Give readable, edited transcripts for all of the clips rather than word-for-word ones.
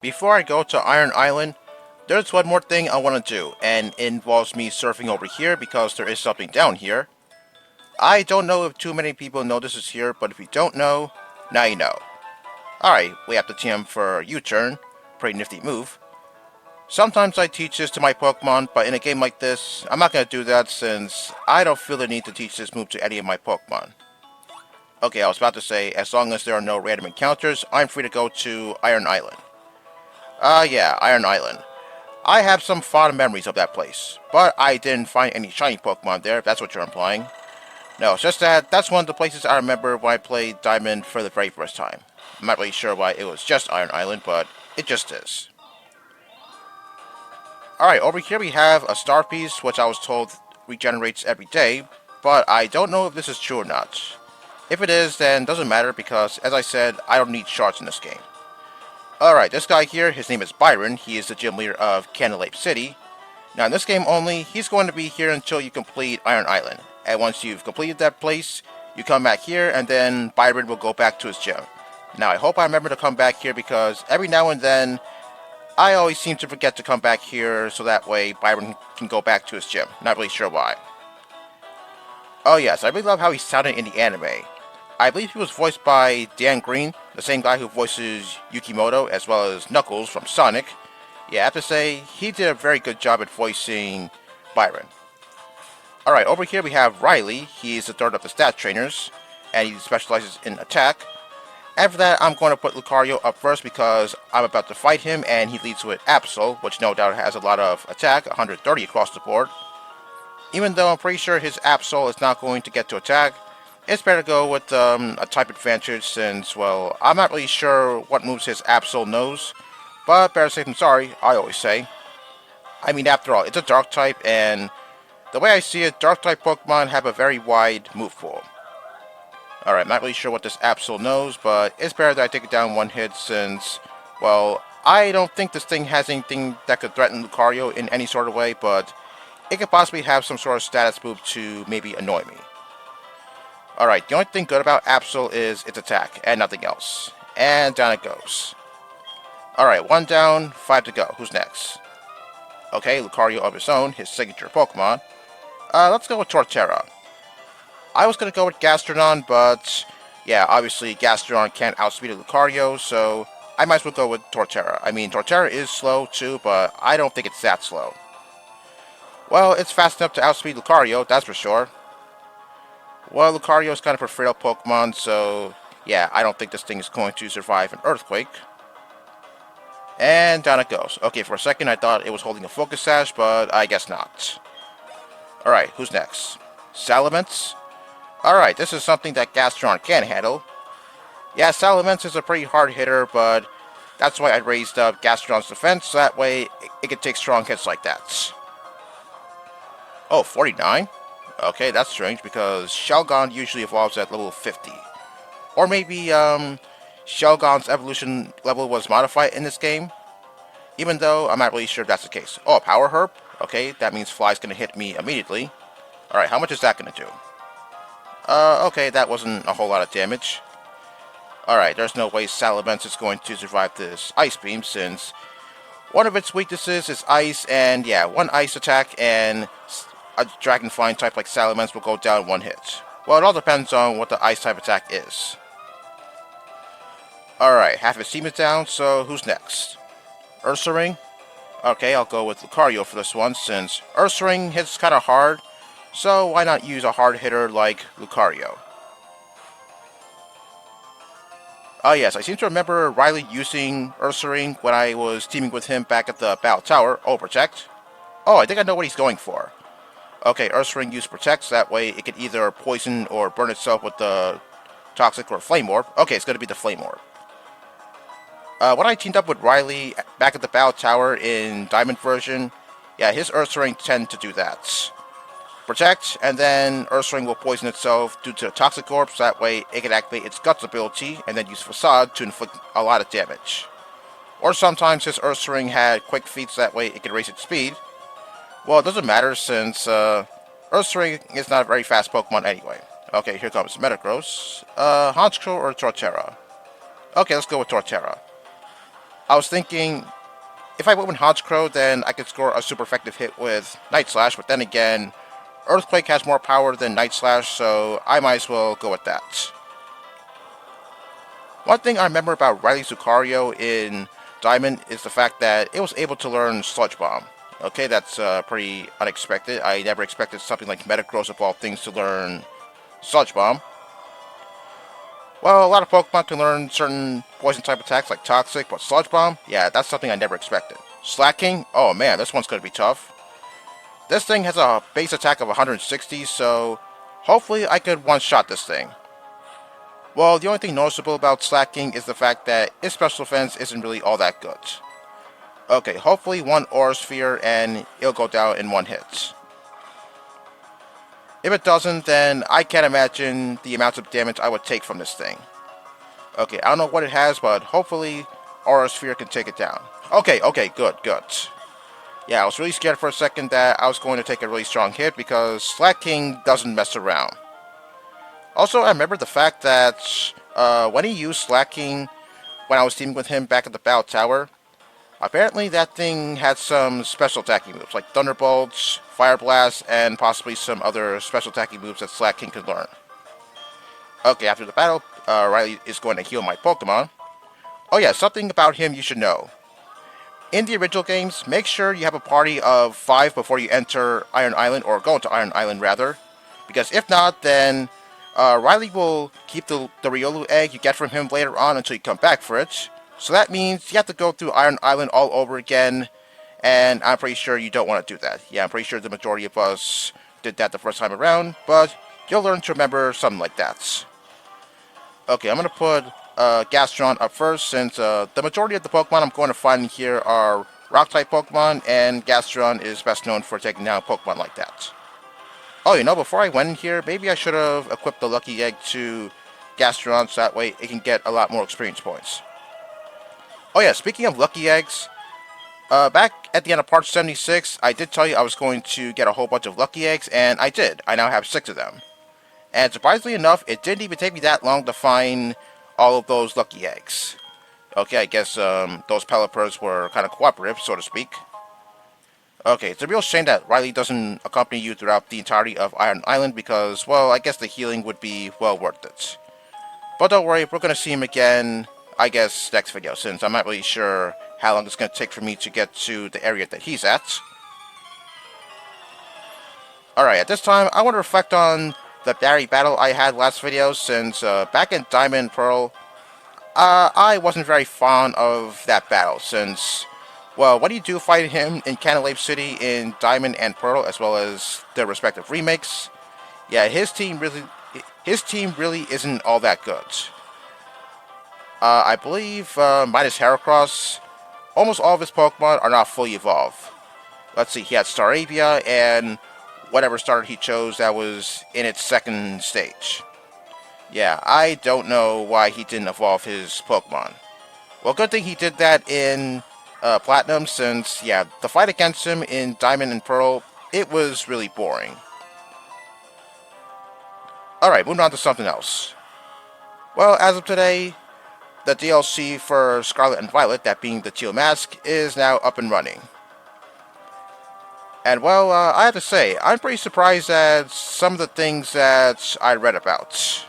Before I go to Iron Island, there's one more thing I want to do, and it involves me surfing over here because there is something down here. I don't know if too many people know this is here, but if you don't know, now you know. Alright, we have the TM for U-turn. Pretty nifty move. Sometimes I teach this to my Pokemon, but in a game like this, I'm not going to do that since I don't feel the need to teach this move to any of my Pokemon. Okay, I was about to say, as long as there are no random encounters, I'm free to go to Iron Island. Yeah, Iron Island. I have some fond memories of that place, but I didn't find any shiny Pokemon there, if that's what you're implying. No, it's just that that's one of the places I remember when I played Diamond for the very first time. I'm not really sure why it was just Iron Island, but it just is. Alright, over here we have a Star Piece, which I was told regenerates every day, but I don't know if this is true or not. If it is, then it doesn't matter because, as I said, I don't need shards in this game. Alright, this guy here, his name is Byron. He is the gym leader of Candelabra City. Now, in this game only, he's going to be here until you complete Iron Island. And once you've completed that place, you come back here, and then Byron will go back to his gym. Now, I hope I remember to come back here because every now and then, I always seem to forget to come back here so that way Byron can go back to his gym. Not really sure why. Oh yes, I really love how he sounded in the anime. I believe he was voiced by Dan Green, the same guy who voices Yukimoto as well as Knuckles from Sonic. Yeah, I have to say, he did a very good job at voicing Byron. Alright, over here we have Riley. He is the third of the stat trainers, and he specializes in attack. After that, I'm going to put Lucario up first because I'm about to fight him, and he leads with Absol, which no doubt has a lot of attack, 130 across the board. Even though I'm pretty sure his Absol is not going to get to attack, it's better to go with a type advantage since, well, I'm not really sure what moves his Absol knows, but better safe than sorry, I always say. I mean, after all, it's a Dark type, and the way I see it, Dark type Pokemon have a very wide move pool. Alright, I'm not really sure what this Absol knows, but it's better that I take it down one hit since, well, I don't think this thing has anything that could threaten Lucario in any sort of way, but it could possibly have some sort of status move to maybe annoy me. Alright, the only thing good about Absol is its attack, and nothing else. And down it goes. Alright, 1 down, 5 to go. Who's next? Okay, Lucario of his own, his signature Pokemon. Let's go with Torterra. I was going to go with Gastrodon, but yeah, obviously Gastrodon can't outspeed a Lucario, so I might as well go with Torterra. I mean, Torterra is slow too, but I don't think it's that slow. Well, it's fast enough to outspeed Lucario, that's for sure. Well, Lucario is kind of a frail Pokemon, so yeah, I don't think this thing is going to survive an Earthquake. And down it goes. Okay, for a second I thought it was holding a Focus Sash, but I guess not. Alright, who's next? Salamence? Alright, this is something that Gastrodon can handle. Yeah, Salamence is a pretty hard hitter, but that's why I raised up Gastrodon's defense, so that way it can take strong hits like that. Oh, 49? Okay, that's strange, because Shelgon usually evolves at level 50. Or maybe, Shelgon's evolution level was modified in this game? Even though I'm not really sure if that's the case. Oh, a Power Herb? Okay, that means Fly's gonna hit me immediately. Alright, how much is that gonna do? Okay, that wasn't a whole lot of damage. Alright, there's no way Salamence is going to survive this Ice Beam, since one of its weaknesses is Ice, and yeah, one Ice attack, and a Dragon Flying type like Salamence will go down one hit. Well, it all depends on what the Ice type attack is. Alright, half his team is down, so who's next? Ursaring? Okay, I'll go with Lucario for this one, since Ursaring hits kinda hard, so why not use a hard hitter like Lucario? Oh yes, I seem to remember Riley using Ursaring when I was teaming with him back at the Battle Tower. Oh, Protect? Oh, I think I know what he's going for. Okay, Ursaring used Protect, so that way it can either poison or burn itself with the Toxic or Flame Orb. Okay, it's going to be the Flame Orb. When I teamed up with Riley back at the Battle Tower in Diamond version, yeah, his Ursaring tend to do that. Protect, and then Ursaring will poison itself due to the Toxic Orb, so that way it can activate its Guts ability, and then use Facade to inflict a lot of damage. Or sometimes his Ursaring had Quick Feet, so that way it can raise its speed. Well, it doesn't matter since Ursaring is not a very fast Pokemon anyway. Okay, here comes Metagross. Honchkrow or Torterra? Okay, let's go with Torterra. I was thinking, if I went with Honchkrow, then I could score a super effective hit with Night Slash, but then again, Earthquake has more power than Night Slash, so I might as well go with that. One thing I remember about Riley Lucario in Diamond is the fact that it was able to learn Sludge Bomb. Okay, that's pretty unexpected. I never expected something like Metagross of all things to learn Sludge Bomb. Well, a lot of Pokemon can learn certain poison type attacks like Toxic, but Sludge Bomb? Yeah, that's something I never expected. Slaking? Oh man, this one's going to be tough. This thing has a base attack of 160, so hopefully I could one-shot this thing. Well, the only thing noticeable about Slaking is the fact that its special defense isn't really all that good. Okay, hopefully one Aura Sphere and it'll go down in one hit. If it doesn't, then I can't imagine the amounts of damage I would take from this thing. Okay, I don't know what it has, but hopefully Aura Sphere can take it down. Okay, good. Yeah, I was really scared for a second that I was going to take a really strong hit because Slaking doesn't mess around. Also, I remember the fact that when he used Slaking when I was teaming with him back at the Battle Tower, apparently that thing had some special attacking moves like Thunderbolts, Fire Blast, and possibly some other special attacking moves that Slaking could learn. Okay, after the battle, Riley is going to heal my Pokemon. Oh yeah, something about him you should know. In the original games, make sure you have a party of 5 before you enter Iron Island, or go into Iron Island rather. Because if not, then Riley will keep the Riolu egg you get from him later on until you come back for it. So that means you have to go through Iron Island all over again, and I'm pretty sure you don't want to do that. Yeah, I'm pretty sure the majority of us did that the first time around, but you'll learn to remember something like that. Okay, I'm going to put Gastron up first, since the majority of the Pokemon I'm going to find here are Rock-type Pokemon, and Gastron is best known for taking down Pokemon like that. Oh, you know, before I went in here, maybe I should have equipped the Lucky Egg to Gastron, so that way it can get a lot more experience points. Oh yeah, speaking of Lucky Eggs, back at the end of part 76, I did tell you I was going to get a whole bunch of Lucky Eggs, and I did. I now have 6 of them. And surprisingly enough, it didn't even take me that long to find all of those Lucky Eggs. Okay, I guess those Pelipper's were kind of cooperative, so to speak. Okay, it's a real shame that Riley doesn't accompany you throughout the entirety of Iron Island because, well, I guess the healing would be well worth it. But don't worry, we're going to see him again, I guess, next video, since I'm not really sure how long it's going to take for me to get to the area that he's at. Alright, at this time, I want to reflect on the Barry battle I had last video, since back in Diamond and Pearl, I wasn't very fond of that battle, since, well, what do you do fighting him in Canalave City in Diamond and Pearl, as well as their respective remakes? Yeah, his team really isn't all that good. I believe, minus Heracross, almost all of his Pokemon are not fully evolved. Let's see, he had Staravia and whatever starter he chose that was in its second stage. Yeah, I don't know why he didn't evolve his Pokemon. Well, good thing he did that in Platinum, since, yeah, the fight against him in Diamond and Pearl, it was really boring. Alright, moving on to something else. Well, as of today, the DLC for Scarlet and Violet, that being the Teal Mask, is now up and running. And well, I have to say, I'm pretty surprised at some of the things that I read about.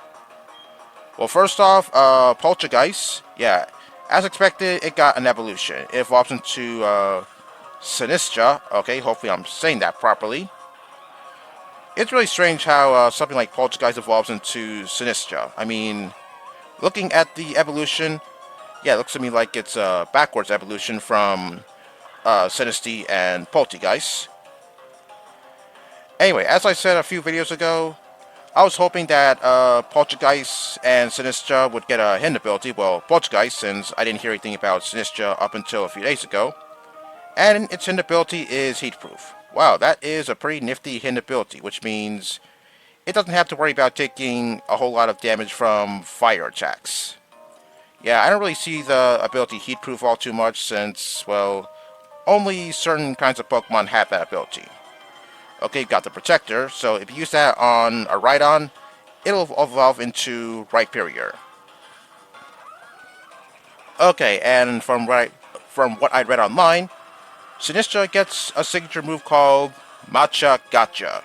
Well, first off, Poltergeist, yeah, as expected, it got an evolution. It evolves into Sinistra. Okay, hopefully I'm saying that properly. It's really strange how something like Poltergeist evolves into Sinistra. I mean, looking at the evolution, yeah, it looks to me like it's a backwards evolution from Sinistea and Poltergeist. Anyway, as I said a few videos ago, I was hoping that Poltergeist and Sinistra would get a hidden ability. Well, Poltergeist, since I didn't hear anything about Sinistra up until a few days ago. And its hidden ability is Heatproof. Wow, that is a pretty nifty hidden ability, which means it doesn't have to worry about taking a whole lot of damage from fire attacks. Yeah, I don't really see the ability Heatproof all too much, since, well, only certain kinds of Pokemon have that ability. Okay, you've got the Protector, so if you use that on a Rhydon, it'll evolve into Rhyperior. Okay, and from from what I read online, Sinistra gets a signature move called Matcha Gotcha.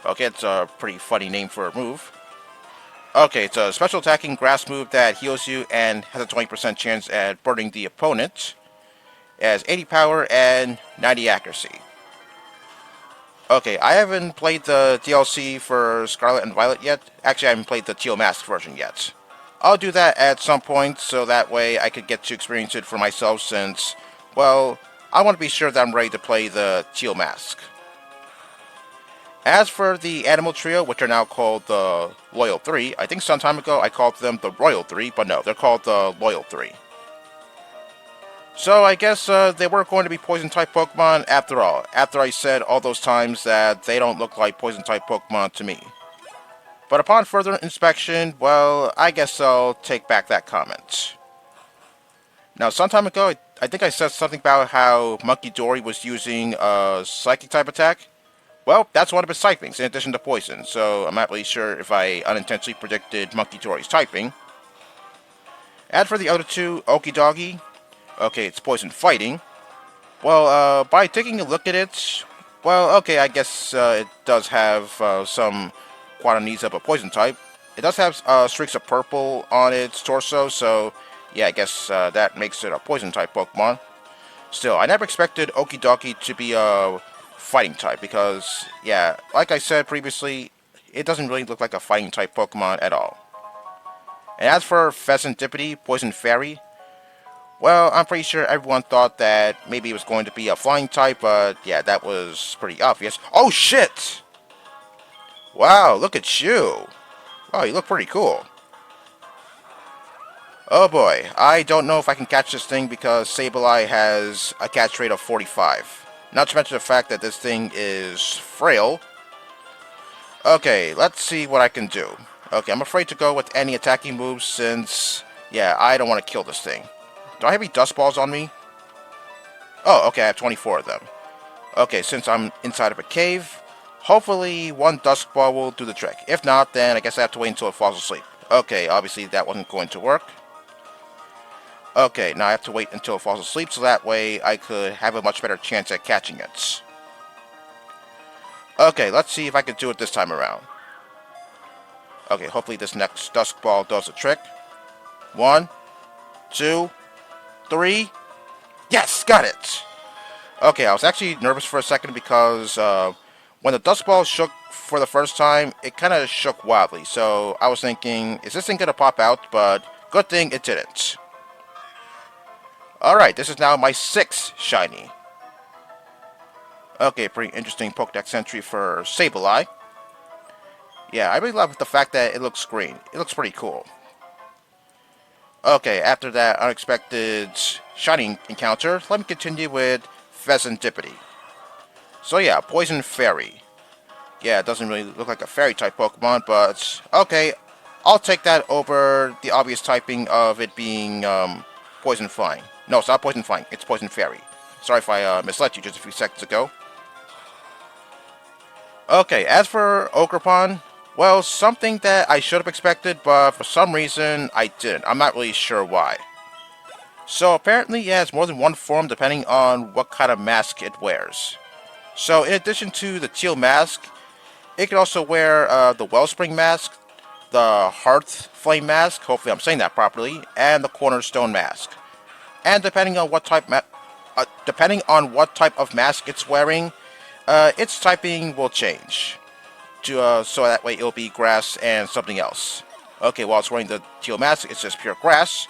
Okay, it's a pretty funny name for a move. Okay, it's a special attacking grass move that heals you and has a 20% chance at burning the opponent. It has 80 power and 90 accuracy. Okay, I haven't played the DLC for Scarlet and Violet yet. Actually, I haven't played the Teal Mask version yet. I'll do that at some point, so that way I could get to experience it for myself since, well, I want to be sure that I'm ready to play the Teal Mask. As for the Animal Trio, which are now called the Loyal 3, I think some time ago I called them the Royal 3, but no, they're called the Loyal 3. So I guess they were going to be Poison-type Pokemon after all, after I said all those times that they don't look like Poison-type Pokemon to me. But upon further inspection, well, I guess I'll take back that comment. Now, some time ago, I think I said something about how Monkey Dory was using a Psychic-type attack. Well, that's one of his typings, in addition to Poison, so I'm not really sure if I unintentionally predicted Monkey Dory's typing. As for the other two, Okidogi, okay, it's Poison Fighting. Well, by taking a look at it, well, okay, I guess it does have some quantities of a Poison type. It does have streaks of purple on its torso, so yeah, I guess that makes it a Poison type Pokemon. Still, I never expected Okidogi to be a Fighting type because, yeah, like I said previously, it doesn't really look like a Fighting type Pokemon at all. And as for Pheasantipede, Poison Fairy, well, I'm pretty sure everyone thought that maybe it was going to be a Flying type, but yeah, that was pretty obvious. Oh shit! Wow, look at you! Wow, you look pretty cool. Oh boy, I don't know if I can catch this thing because Sableye has a catch rate of 45. Not to mention the fact that this thing is frail. Okay, let's see what I can do. Okay, I'm afraid to go with any attacking moves since, yeah, I don't want to kill this thing. Do I have any Dust Balls on me? Oh, okay, I have 24 of them. Okay, since I'm inside of a cave, hopefully one Dusk Ball will do the trick. If not, then I guess I have to wait until it falls asleep. Okay, obviously that wasn't going to work. Okay, now I have to wait until it falls asleep so that way I could have a much better chance at catching it. Okay, let's see if I can do it this time around. Okay, hopefully this next Dusk Ball does the trick. 1, 2, 3. Yes, got it! Okay, I was actually nervous for a second because when the Dusk Ball shook for the first time, it kind of shook wildly. So I was thinking, is this thing going to pop out? But good thing it didn't. Alright, this is now my 6th shiny. Okay, pretty interesting Pokédex entry for Sableye. Yeah, I really love the fact that it looks green. It looks pretty cool. Okay, after that unexpected shiny encounter, let me continue with Pheasantipede. So yeah, Poison Fairy. Yeah, it doesn't really look like a fairy-type Pokemon, but okay, I'll take that over the obvious typing of it being Poison Flying. No, it's not Poison Flying, it's Poison Fairy. Sorry if I misled you just a few seconds ago. Okay, as for Ogerpon, well, something that I should have expected, but for some reason I didn't. I'm not really sure why. So apparently it has more than one form depending on what kind of mask it wears. So in addition to the Teal Mask, it can also wear the Wellspring Mask, the Hearth Flame Mask, hopefully I'm saying that properly, and the Cornerstone Mask. And depending on what type of mask it's wearing, its typing will change. So that way it'll be grass and something else. Okay, while it's wearing the Teal Mask, it's just pure grass.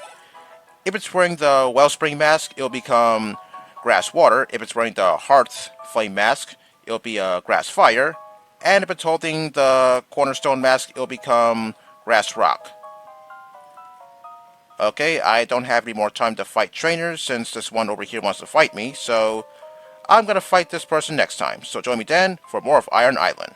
If it's wearing the Wellspring Mask, it'll become Grass Water. If it's wearing the Hearth Flame Mask, it'll be Grass Fire. And if it's holding the Cornerstone Mask, it'll become Grass Rock. Okay, I don't have any more time to fight trainers since this one over here wants to fight me, so I'm gonna fight this person next time. So join me then for more of Iron Island.